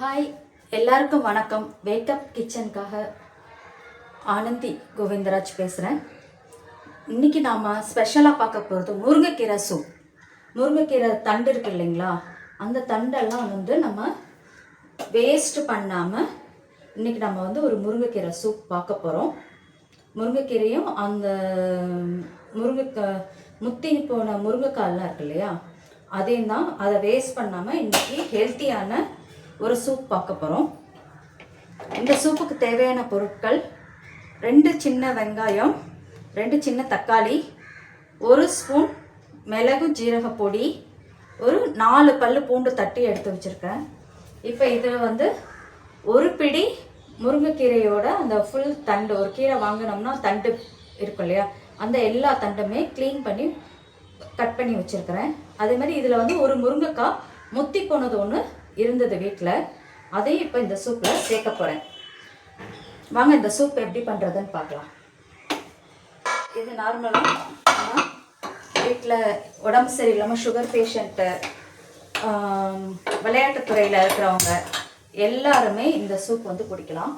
Hi, எல்லாருக்கும் வணக்கம். Wake up கிச்சனுக்காக Anandhi Govindaraj பேசுகிறேன். இன்றைக்கி நாம் ஸ்பெஷலாக பார்க்க போகிறது முருங்கைக்கீரை சூப். முருங்கைக்கீரை தண்டு இருக்கு இல்லைங்களா, அந்த தண்டெல்லாம் நம்ம வேஸ்ட் பண்ணாமல் இன்றைக்கி நம்ம ஒரு முருங்கைக்கீரை சூப் பார்க்க போகிறோம். முருங்கைக்கீரையும் அந்த முத்தி போன முருங்கைக்கால்லாம் இருக்கு இல்லையா, அதையும் தான், அதை வேஸ்ட் பண்ணாமல் இன்றைக்கி ஹெல்த்தியான ஒரு சூப் பார்க்க போகிறோம். இந்த சூப்புக்கு தேவையான பொருட்கள் 2 சின்ன வெங்காயம், 2 சின்ன தக்காளி, 1 ஸ்பூன் மிளகு ஜீரக பொடி, ஒரு 4 பல்லு பூண்டு தட்டி எடுத்து வச்சுருக்கேன். இப்போ இதில் ஒரு பிடி முருங்கைக்கீரையோட அந்த ஃபுல் தண்டு, ஒரு கீரை வாங்கினோம்னா தண்டு இருக்கும் இல்லையா, அந்த எல்லா தண்டுமே க்ளீன் பண்ணி கட் பண்ணி வச்சுருக்கிறேன். அதே மாதிரி இதில் ஒரு முருங்கைக்காய் முத்தி போனது ஒன்று இருந்தது வீட்டில், அதையும் இப்போ இந்த சூப்பில் சேர்க்க போகிறேன். வாங்க இந்த சூப் எப்படி பண்ணுறதுன்னு பார்க்கலாம். இது நார்மலாக நம்ம வீட்டில் உடம்பு சரியில்லாமல் சுகர் பேஷண்ட்டு, விளையாட்டுத்துறையில் இருக்கிறவங்க எல்லாருமே இந்த சூப் குடிக்கலாம்.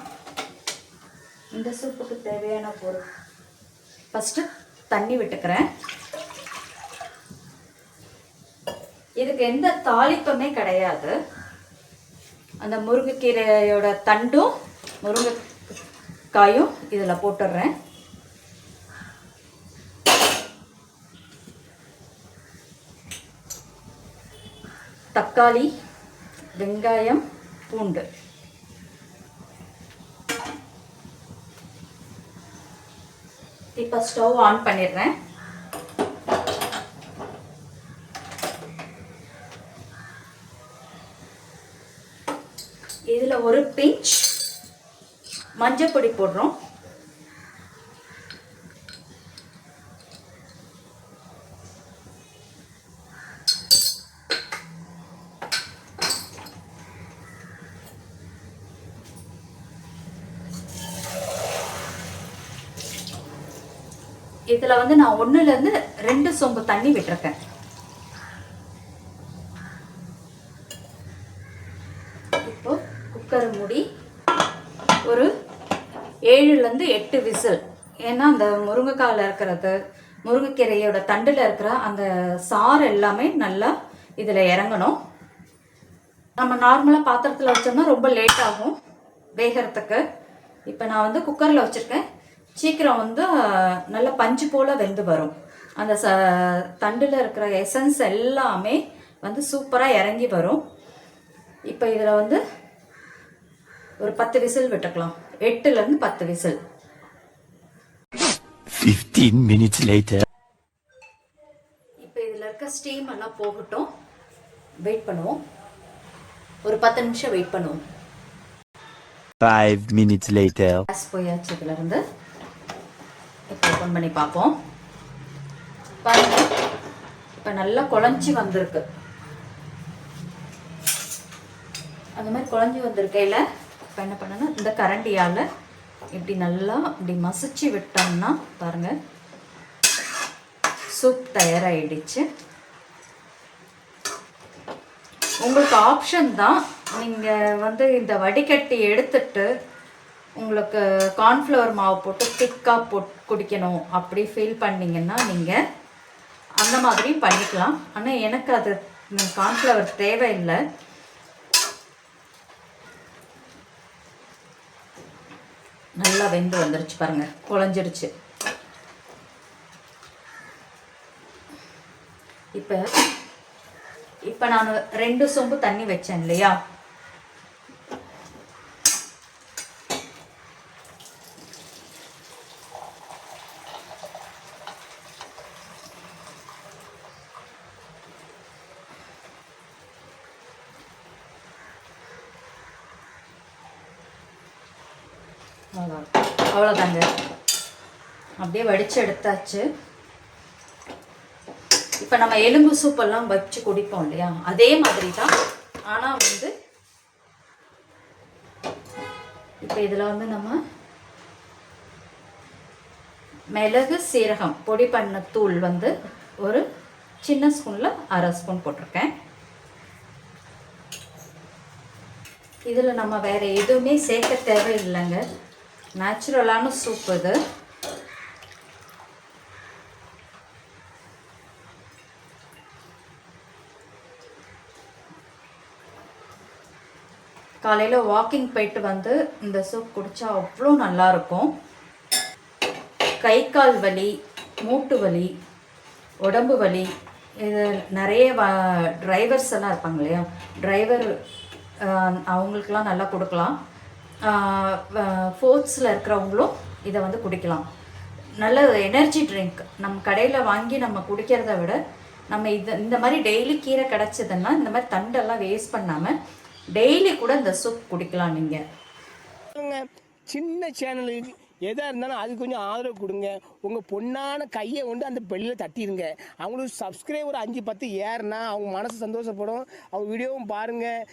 இந்த சூப்புக்கு தேவையான பொருள், ஃபஸ்ட்டு தண்ணி விட்டுக்கிறேன். இதுக்கு எந்த தாளிப்புமே கிடையாது. அந்த முருங்கைக்கீரையோட தண்டும் முருங்கைக்காயும் இதில் போட்டுடுறேன். தக்காளி, வெங்காயம், பூண்டு, இப்போ ஸ்டவ் ஆன் பண்ணிடுறேன். இதில் ஒரு பிஞ்ச் மஞ்சள் பொடி போடுறோம். இதில் நான் 1லேருந்து 2 சொம்பு தண்ணி விட்டுருக்கேன். இப்போ குக்கர் மூடி ஒரு 7லேருந்து 8 விசில். ஏன்னா அந்த முருங்கைக்காயில் இருக்கிறது, முருங்கைக்கீரையோட தண்டில் இருக்கிற அந்த சாறு எல்லாமே நல்லா இதில் இறங்கணும். நம்ம நார்மலாக பாத்திரத்தில் வச்சோம்னா ரொம்ப லேட் ஆகும் வேகிறதுக்கு. இப்போ நான் குக்கரில் வச்சுருக்கேன். சீக்கிரம் நல்ல பஞ்சு போல் வெந்து வரும். அந்த தண்டில் இருக்கிற எசன்ஸ் எல்லாமே சூப்பராக இறங்கி வரும். இப்போ இதில் ஒரு 10 விசில் விட்டுக்கலாம். 8லேருந்து 10 விசில். 15 minutes later. இப்போ இதில் இருக்க ஸ்டீம் எல்லாம் போகட்டும், வெயிட் பண்ணுவோம். ஒரு 10 நிமிஷம் வெயிட் பண்ணுவோம். 5 minutes later. கேஸ் போயாச்சு. இதிலிருந்து இப்போ ஓப்பன் பண்ணி பார்ப்போம். பாருங்க, இப்போ நல்லா குழஞ்சி வந்திருக்கு. அந்த மாதிரி குழஞ்சி வந்திருக்கையில் இப்போ என்ன பண்ணணும்னா, இந்த கரண்டியால் இப்படி நல்லா இப்படி மசிச்சு விட்டோம்னா பாருங்கள், சூப் தயாராகிடுச்சு. உங்களுக்கு ஆப்ஷன் தான். நீங்கள் இந்த வடிகட்டி எடுத்துட்டு உங்களுக்கு கார்ன்ஃப்ளவர் மாவு போட்டு திக்காக குடிக்கணும் அப்படி ஃபீல் பண்ணிங்கன்னா நீங்கள் அந்த மாதிரியும் பண்ணிக்கலாம். ஆனால் எனக்கு அது கார்ன்ஃப்ளவர் தேவையில்லை. நல்லா வெந்து வந்துருச்சு பாருங்க, குழஞ்சிருச்சு. இப்போ நான் 2 சொம்பு தண்ணி வச்சேன் இல்லையா, அவ்வளோதாங்க. அப்படியே வடித்து எடுத்தாச்சு. இப்போ நம்ம எலும்பு சூப்பெல்லாம் வச்சு குடிப்போம் இல்லையா, அதே மாதிரி தான். ஆனால் இப்போ இதில் நம்ம மிளகு சீரகம் பொடி பண்ண தூள் ஒரு சின்ன ஸ்பூனில் 1/2 ஸ்பூன் போட்டிருக்கேன். இதில் நம்ம வேறு எதுவுமே சேர்க்க தேவையில்லைங்க. நேச்சுரலான சூப் இது. காலையில் வாக்கிங் போயிட்டு வந்து இந்த சூப் குடித்தா அவ்வளோ நல்லாயிருக்கும். கை கால் வலி, மூட்டு வலி, உடம்பு வலி, இது நிறைய டிரைவர்ஸ் எல்லாம் இருப்பாங்க இல்லையா, டிரைவர் அவங்களுக்கெல்லாம் நல்லா கொடுக்கலாம். ஃபோர்த்ஸில் இருக்கிறவங்களும் இதை வந்து குடிக்கலாம். நல்ல எனர்ஜி ட்ரிங்க். நம்ம கடையில் வாங்கி நம்ம குடிக்கிறத விட நம்ம இந்த மாதிரி டெய்லி கீரை கிடச்சதுன்னா இந்த மாதிரி தண்டெல்லாம் வேஸ்ட் பண்ணாமல் டெய்லி கூட இந்த சூப் குடிக்கலாம். நீங்கள் சின்ன சேனலுக்கு எதாக இருந்தாலும் அது கொஞ்சம் ஆதரவு கொடுங்க. உங்கள் பொண்ணான கையை கொண்டு அந்த பெல்லில் தட்டிடுங்க. அவங்களுக்கு சப்ஸ்கிரைபர் 5-10 ஏறுனா அவங்க மனசு சந்தோஷப்படும். அவங்க வீடியோவும் பாருங்கள்.